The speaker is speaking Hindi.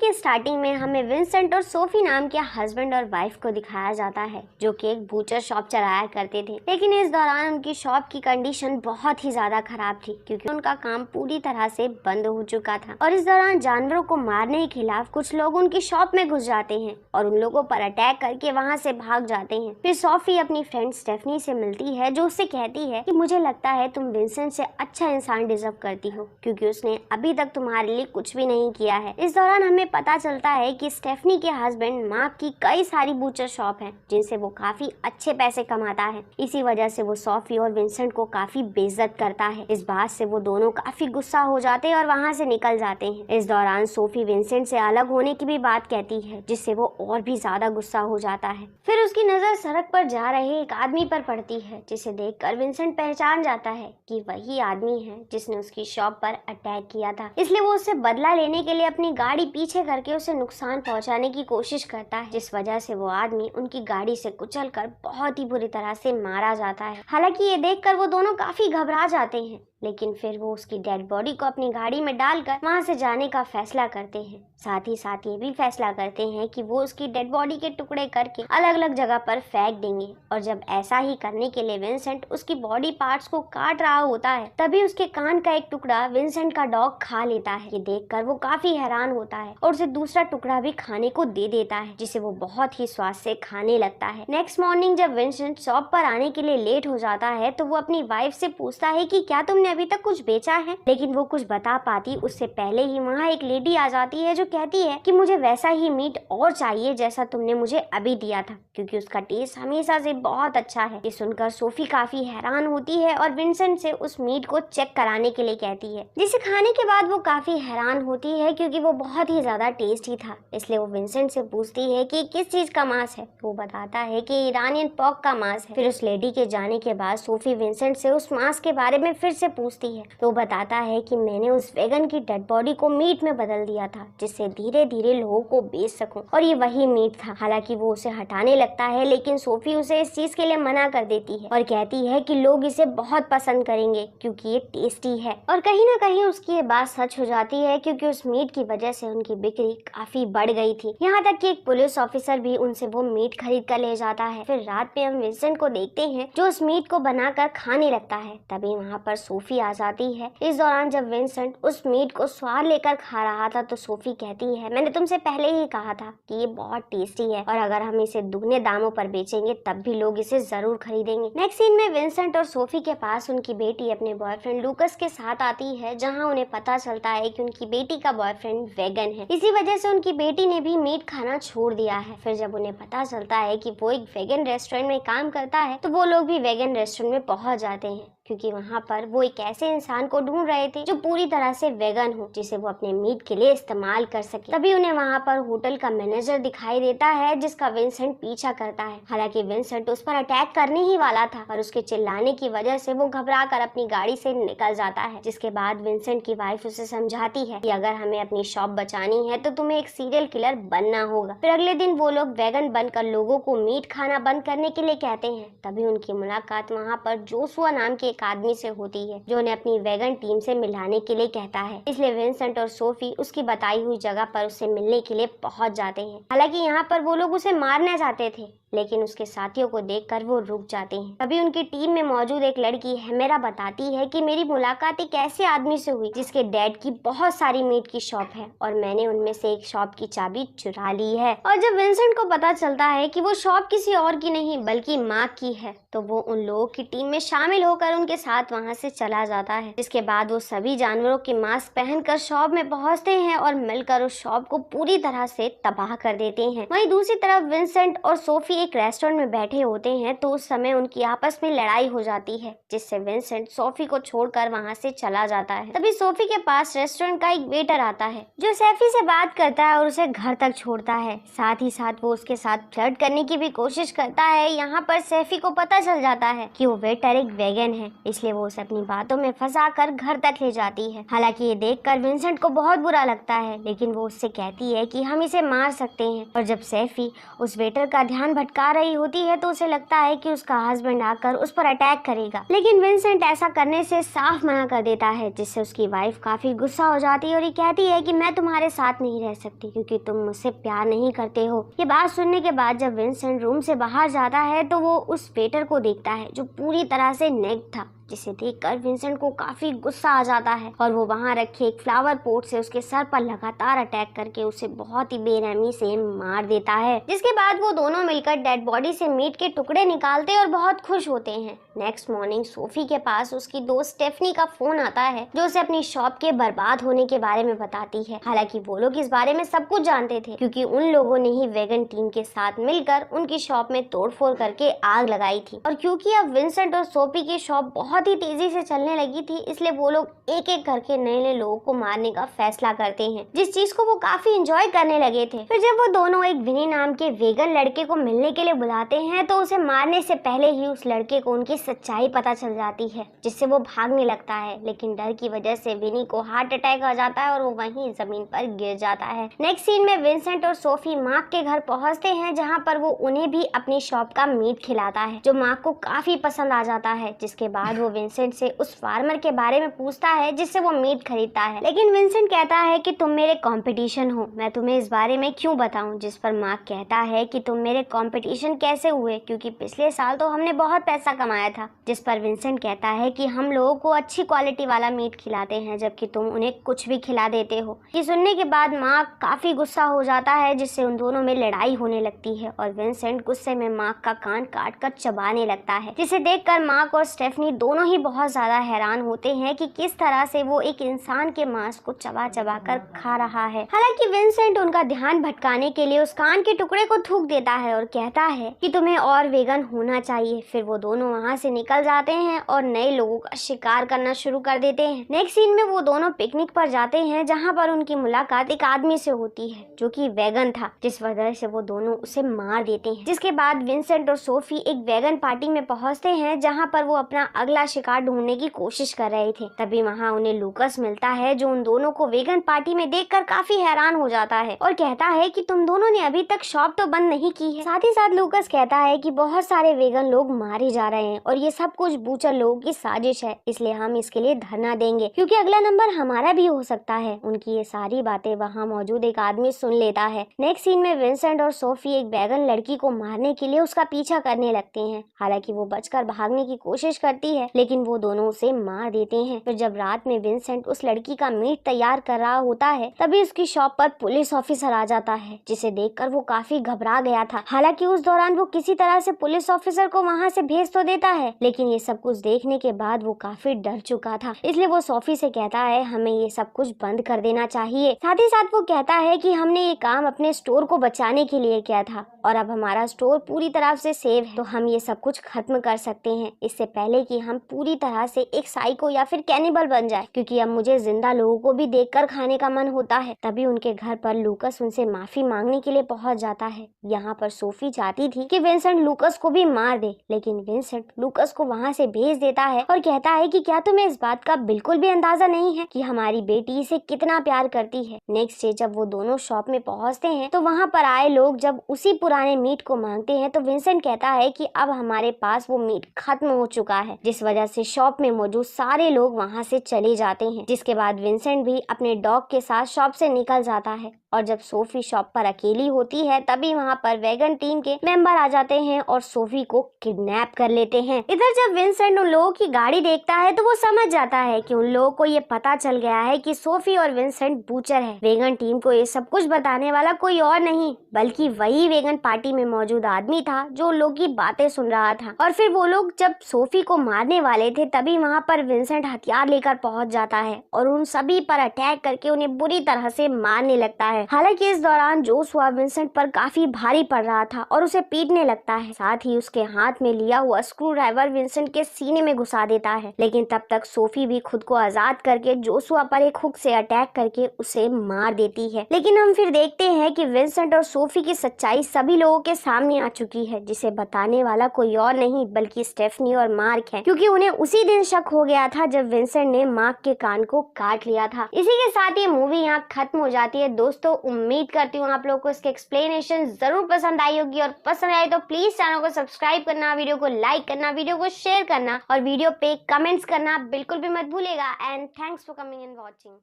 की स्टार्टिंग में हमें विंसेंट और सोफी नाम के हस्बैंड और वाइफ को दिखाया जाता है, जो कि एक बूचर शॉप चलाया करते थे। लेकिन इस दौरान उनकी शॉप की कंडीशन बहुत ही ज्यादा खराब थी, क्योंकि उनका काम पूरी तरह से बंद हो चुका था। और इस दौरान जानवरों को मारने के खिलाफ कुछ लोग उनकी शॉप में घुस जाते हैं और उन लोगों पर अटैक करके वहाँ से भाग जाते हैं। फिर सोफी अपनी फ्रेंड स्टेफनी से मिलती है, जो उससे कहती है कि मुझे लगता है तुम विंसेंट से अच्छा इंसान डिजर्व करती हो, क्योंकि उसने अभी तक तुम्हारे लिए कुछ भी नहीं किया है। इस दौरान हमें पता चलता है कि स्टेफनी के हस्बैंड मार्क की कई सारी बूचर शॉप है, जिनसे वो काफी अच्छे पैसे कमाता है। इसी वजह से वो सोफी और विंसेंट को काफी बेइज्जत करता है। इस बात से वो दोनों काफी गुस्सा हो जाते हैं और वहाँ से निकल जाते हैं। इस दौरान सोफी विंसेंट से अलग होने की भी बात कहती है, जिससे वो और भी ज्यादा गुस्सा हो जाता है। फिर उसकी नजर सड़क पर जा रहे एक आदमी पर पड़ती है, जिसे देखकर विंसेंट पहचान जाता है कि वही आदमी है जिसने उसकी शॉप पर अटैक किया था। इसलिए वो उससे बदला लेने के लिए अपनी गाड़ी पीछे करके उसे नुकसान पहुंचाने की कोशिश करता है, जिस वजह से वो आदमी उनकी गाड़ी से कुचलकर बहुत ही बुरी तरह से मारा जाता है। हालांकि ये देखकर वो दोनों काफी घबरा जाते हैं, लेकिन फिर वो उसकी डेड बॉडी को अपनी गाड़ी में डालकर वहाँ से जाने का फैसला करते हैं। साथ ही साथ ये भी फैसला करते हैं कि वो उसकी डेड बॉडी के टुकड़े करके अलग अलग जगह पर फेंक देंगे। और जब ऐसा ही करने के लिए विंसेंट उसकी बॉडी पार्ट्स को काट रहा होता है, तभी उसके कान का एक टुकड़ा विंसेंट का डॉग खा लेता है। ये देखकर वो काफी हैरान होता है और उसे दूसरा टुकड़ा भी खाने को दे देता है, जिसे वो बहुत ही स्वाद से खाने लगता है। नेक्स्ट मॉर्निंग जब विंसेंट शॉप पर आने के लिए लेट हो जाता है, तो वो अपनी वाइफ से पूछता है कि क्या तुमने अभी तक कुछ बेचा है। लेकिन वो कुछ बता पाती उससे पहले ही वहाँ एक लेडी आ जाती है, जो कहती है कि मुझे वैसा ही मीट और चाहिए जैसा तुमने मुझे अभी दिया था, क्योंकि उसका टेस्ट हमेशा से बहुत अच्छा है। ये सुनकर सोफी काफी हैरान होती है और विंसेंट से उस मीट को चेक कराने के लिए कहती है, जिसे खाने के बाद वो काफी हैरान होती है, क्योंकि वो बहुत ही ज्यादा टेस्टी था। इसलिए वो विंसेंट से पूछती है कि किस चीज का मांस है। वो बताता है कि ईरानियन पॉक का मांस है। फिर उस लेडी के जाने के बाद सोफी विंसेंट से उस मांस के बारे में फिर से पूछती है। तो बताता है कि मैंने उस वेगन की डेड बॉडी को मीट में बदल दिया था, जिससे धीरे धीरे लोगों को बेच सकूं, और ये वही मीट था। हालांकि वो उसे हटाने लगता है, लेकिन सोफी उसे इस चीज के लिए मना कर देती है और कहती है कि लोग इसे बहुत पसंद करेंगे क्योंकि ये टेस्टी है। और कहीं ना कहीं उसकी ये बात सच हो जाती है, क्योंकि उस मीट की वजह से उनकी बिक्री काफी बढ़ गई थी। यहाँ तक कि एक पुलिस ऑफिसर भी उनसे वो मीट खरीद कर ले जाता है। फिर रात में हम विंसेंट को देखते हैं, जो उस मीट को बनाकर खाने लगता है। तभी वहाँ पर सोफी आ जाती है। इस दौरान जब विंसेंट उस मीट को स्वाद लेकर खा रहा था, तो सोफी कहती है, मैंने तुमसे पहले ही कहा था कि ये बहुत टेस्टी है और अगर हम इसे दुगने दामों पर बेचेंगे तब भी लोग इसे जरूर खरीदेंगे। नेक्स्ट सीन में विंसेंट और सोफी के पास उनकी बेटी अपने बॉयफ्रेंड लूकस के साथ आती है, जहाँ उन्हें पता चलता है कि उनकी बेटी का बॉयफ्रेंड वेगन है। इसी वजह से उनकी बेटी ने भी मीट खाना छोड़ दिया है। फिर जब उन्हें पता चलता है कि वो एक वेगन रेस्टोरेंट में काम करता है, तो वो लोग भी वेगन रेस्टोरेंट में पहुंच जाते हैं, क्योंकि वहाँ पर वो एक ऐसे इंसान को ढूंढ रहे थे जो पूरी तरह से वेगन हो, जिसे वो अपने मीट के लिए इस्तेमाल कर सके। तभी उन्हें वहाँ पर होटल का मैनेजर दिखाई देता है, जिसका विंसेंट पीछा करता है। हालांकि विंसेंट उस पर अटैक करने ही वाला था, पर उसके चिल्लाने की वजह से वो घबरा कर अपनी गाड़ी से निकल जाता है। जिसके बाद विंसेंट की वाइफ उसे समझाती है कि अगर हमें अपनी शॉप बचानी है तो तुम्हें एक सीरियल किलर बनना होगा। फिर अगले दिन वो लोग वेगन बनकर लोगों को मीट खाना बंद करने के लिए कहते हैं। तभी उनकी मुलाकात वहाँ पर जोशुआ नाम के एक आदमी से होती है, जो उन्हें अपनी वेगन टीम से मिलाने के लिए कहता है। इसलिए विंसेंट और सोफी उसकी बताई हुई जगह पर उससे मिलने के लिए पहुंच जाते हैं। हालांकि यहाँ पर वो लोग उसे मारना चाहते थे, लेकिन उसके साथियों को देखकर वो रुक जाते हैं। तभी उनकी टीम में मौजूद एक लड़की हेमेरा बताती है कि मेरी मुलाकात एक ऐसे आदमी से हुई जिसके डैड की बहुत सारी मीट की शॉप है और मैंने उनमें से एक शॉप की चाबी चुरा ली है। और जब विंसेंट को पता चलता है कि वो शॉप किसी और की नहीं बल्कि मार्क की है, तो वो उन लोगों की टीम में शामिल होकर उनके साथ वहाँ से चला जाता है। जिसके बाद वो सभी जानवरों के मांस पहनकर शॉप में पहुँचते हैं और मिलकर उस शॉप को पूरी तरह से तबाह कर देते हैं। वहीं दूसरी तरफ विंसेंट और सोफी एक रेस्टोरेंट में बैठे होते हैं, तो उस समय उनकी आपस में लड़ाई हो जाती है, जिससे विंसेंट सोफी को छोड़कर वहां से चला जाता है। तभी सोफी के पास रेस्टोरेंट का एक वेटर आता है, जो सैफी से बात करता है और उसे घर तक छोड़ता है। साथ ही साथ वो उसके साथ फ्लर्ट करने की भी कोशिश करता है। यहाँ पर सैफी को पता चल जाता है कि वो वेटर एक वेगन है, इसलिए वो उसे अपनी बातों में फंसाकर घर तक ले जाती है। हालांकि ये देखकर विंसेंट को बहुत बुरा लगता है, लेकिन वो उससे कहती है कि हम इसे मार सकते हैं। और जब सैफी उस वेटर का ध्यान भटका रही होती है तो उसे लगता है कि उसका हस्बैंड आकर उस पर अटैक करेगा, लेकिन विंसेंट ऐसा करने से साफ मना कर देता है, जिससे उसकी वाइफ काफी गुस्सा हो जाती है और ये कहती है कि मैं तुम्हारे साथ नहीं रह सकती क्योंकि तुम मुझसे प्यार नहीं करते हो। ये बात सुनने के बाद जब विंसेंट रूम से बाहर जाता है तो वो उस वेटर को देखता है जो पूरी तरह से नेक्ड था, जिसे देखकर विंसेंट को काफी गुस्सा आ जाता है और वो वहां रखे एक फ्लावर पोट से उसके सर पर लगातार अटैक करके उसे बहुत ही बेरहमी से मार देता है। जिसके बाद वो दोनों मिलकर डेड बॉडी से मीट के टुकड़े निकालते और बहुत खुश होते हैं। नेक्स्ट मॉर्निंग सोफी के पास उसकी दोस्त स्टेफनी का फोन आता है जो उसे अपनी शॉप के बर्बाद होने के बारे में बताती है। हालांकि वो लोग इस बारे में सब कुछ जानते थे क्योंकि उन लोगों ने ही वेगन टीम के साथ मिलकर उनकी शॉप में तोड़फोड़ करके आग लगाई थी। और क्योंकि अब विंसेंट और सोफी की शॉप बहुत ही तेजी से चलने लगी थी, इसलिए वो लोग एक एक करके नए नए लोगों को मारने का फैसला करते हैं, जिस चीज को वो काफी एंजॉय करने लगे थे। फिर जब वो दोनों एक विनी नाम के वेगन लड़के को मिलने के लिए बुलाते हैं तो उसे मारने से पहले ही उस लड़के को उनकी सच्चाई पता चल जाती है, जिससे वो भागने लगता है, लेकिन डर की वजह से विनी को हार्ट अटैक आ जाता है और वो वहीं जमीन पर गिर जाता है। नेक्स्ट सीन में विंसेंट और सोफी मार्क के घर पहुंचते हैं जहां पर वो उन्हें भी अपनी शॉप का मीट खिलाता है जो मार्क को काफी पसंद आ जाता है। जिसके बाद वो विंसेंट से उस फार्मर के बारे में पूछता है जिससे वो मीट खरीदता है, लेकिन विंसेंट कहता है कि तुम मेरे कंपटीशन हो, मैं तुम्हें इस बारे में क्यों बताऊं। जिस पर मार्क कहता है कि तुम मेरे कंपटीशन कैसे हुए, क्योंकि पिछले साल तो हमने बहुत पैसा कमाया था। जिस पर विंसेंट कहता है कि हम लोगों को अच्छी क्वालिटी वाला मीट खिलाते हैं जबकि तुम उन्हें कुछ भी खिला देते हो। ये सुनने के बाद मार्क काफी गुस्सा हो जाता है, जिससे उन दोनों में लड़ाई होने लगती है और विंसेंट गुस्से में मार्क का कान काट कर चबाने लगता है, जिसे देखकर मार्क और स्टेफनी दोनों ही बहुत ज्यादा हैरान होते हैं कि किस तरह से वो एक इंसान के मांस को चबा चबा कर खा रहा है। हालांकि विंसेंट उनका ध्यान भटकाने के लिए उस कान के टुकड़े को थूक देता है और कहता है कि तुम्हें और वेगन होना चाहिए। फिर वो दोनों वहाँ से निकल जाते हैं और नए लोगों का शिकार करना शुरू कर देते हैं। नेक्स्ट सीन में वो दोनों पिकनिक पर जाते हैं जहाँ पर उनकी मुलाकात एक आदमी से होती है जो कि वेगन था, जिस वजह से वो दोनों उसे मार देते हैं। जिसके बाद विंसेंट और सोफी एक वेगन पार्टी में पहुँचते हैं जहाँ पर वो अपना अगला शिकार ढूंढने की कोशिश कर रहे थे। तभी वहाँ उन्हें लूकस मिलता है जो उन दोनों को वेगन पार्टी में देखकर काफी हैरान हो जाता है और कहता है कि तुम दोनों ने अभी तक शॉप तो बंद नहीं की है। साथ ही साथ लूकस कहता है कि बहुत सारे वेगन लोग मारे जा रहे हैं और ये सब कुछ बूचर लोगों की साजिश है, इसलिए हम इसके लिए धरना देंगे क्योंकि अगला नंबर हमारा भी हो सकता है। उनकी ये सारी बातें वहाँ मौजूद एक आदमी सुन लेता है। नेक्स्ट सीन में विंसेंट और सोफी एक वेगन लड़की को मारने के लिए उसका पीछा करने लगते हैं। हालांकि वो बचकर भागने की कोशिश करती है, लेकिन वो दोनों उसे मार देते हैं। फिर जब रात में विंसेंट उस लड़की का मीट तैयार कर रहा होता है तभी उसकी शॉप पर पुलिस ऑफिसर आ जाता है, जिसे देखकर वो काफी घबरा गया था। हालांकि उस दौरान वो किसी तरह से पुलिस ऑफिसर को वहाँ से भेज तो देता है, लेकिन ये सब कुछ देखने के बाद वो काफी डर चुका था, इसलिए वो सोफी से कहता है हमें ये सब कुछ बंद कर देना चाहिए। साथ ही साथ वो कहता है कि हमने ये काम अपने स्टोर को बचाने के लिए किया था और अब हमारा स्टोर पूरी तरह से सेव है, तो हम ये सब कुछ खत्म कर सकते हैं इससे पहले कि हम पूरी तरह से एक साइको या फिर कैनिबल बन जाए, क्योंकि अब मुझे जिंदा लोगों को भी देखकर खाने का मन होता है। तभी उनके घर पर लूकस उनसे माफी मांगने के लिए पहुंच जाता है। यहाँ पर सोफी चाहती थी कि विंसेंट लूकस को भी मार दे, लेकिन विंसेंट लूकस को वहाँ से भेज देता है और कहता है कि क्या तुम्हें इस बात का बिल्कुल भी अंदाजा नहीं है कि हमारी बेटी इसे कितना प्यार करती है। नेक्स्ट डे जब वो दोनों शॉप में पहुँचते हैं तो वहाँ पर आए लोग जब उसी पुराने मीट को मांगते हैं तो विंसेंट कहता है कि अब हमारे पास वो मीट खत्म हो चुका है, जिस वजह से शॉप में मौजूद सारे लोग वहाँ से चले जाते हैं। जिसके बाद विंसेंट भी अपने डॉग के साथ शॉप से निकल जाता है और जब सोफी शॉप पर अकेली होती है तभी वहाँ पर वेगन टीम के मेंबर आ जाते हैं और सोफी को किडनैप कर लेते हैं। इधर जब विंसेंट उन लोगों की गाड़ी देखता है तो वो समझ जाता है कि उन लोगों को ये पता चल गया है कि सोफी और विंसेंट बूचर है। वेगन टीम को ये सब कुछ बताने वाला कोई और नहीं बल्कि वही वेगन पार्टी में मौजूद आदमी था जो उन लोगों की बातें सुन रहा था। और फिर वो लोग जब सोफी को मारने वाले थे तभी वहाँ पर विंसेंट हथियार लेकर पहुंच जाता है और उन सभी पर अटैक करके उन्हें बुरी तरह से मारने लगता है। है। हालांकि इस दौरान जोशुआ विंसेंट पर काफी भारी पड़ रहा था और उसे पीटने लगता है। साथ ही उसके हाथ में लिया हुआ स्क्रू ड्राइवर विंसेंट के सीने में घुसा देता है। लेकिन तब तक सोफी भी खुद को आजाद करके जोशुआ पर एक हुक से अटैक करके उसे मार देती है। लेकिन हम फिर देखते हैं कि विंसेंट और सोफी की सच्चाई सभी लोगों के सामने आ चुकी है, जिसे बताने वाला कोई और नहीं बल्कि स्टेफनी और मार्क है, क्योंकि उन्हें उसी दिन शक हो गया था जब विंसेंट ने मार्क के कान को काट लिया था। इसी के साथ ये मूवी यहाँ खत्म हो जाती है। दोस्तों, उम्मीद करती हूँ आप लोगों को इसके एक्सप्लेनेशन जरूर पसंद आई होगी, और पसंद आए तो प्लीज चैनल को सब्सक्राइब करना, वीडियो को लाइक करना, वीडियो को शेयर करना और वीडियो पे कमेंट्स करना बिल्कुल भी मत भूलेगा। And thanks for coming and watching.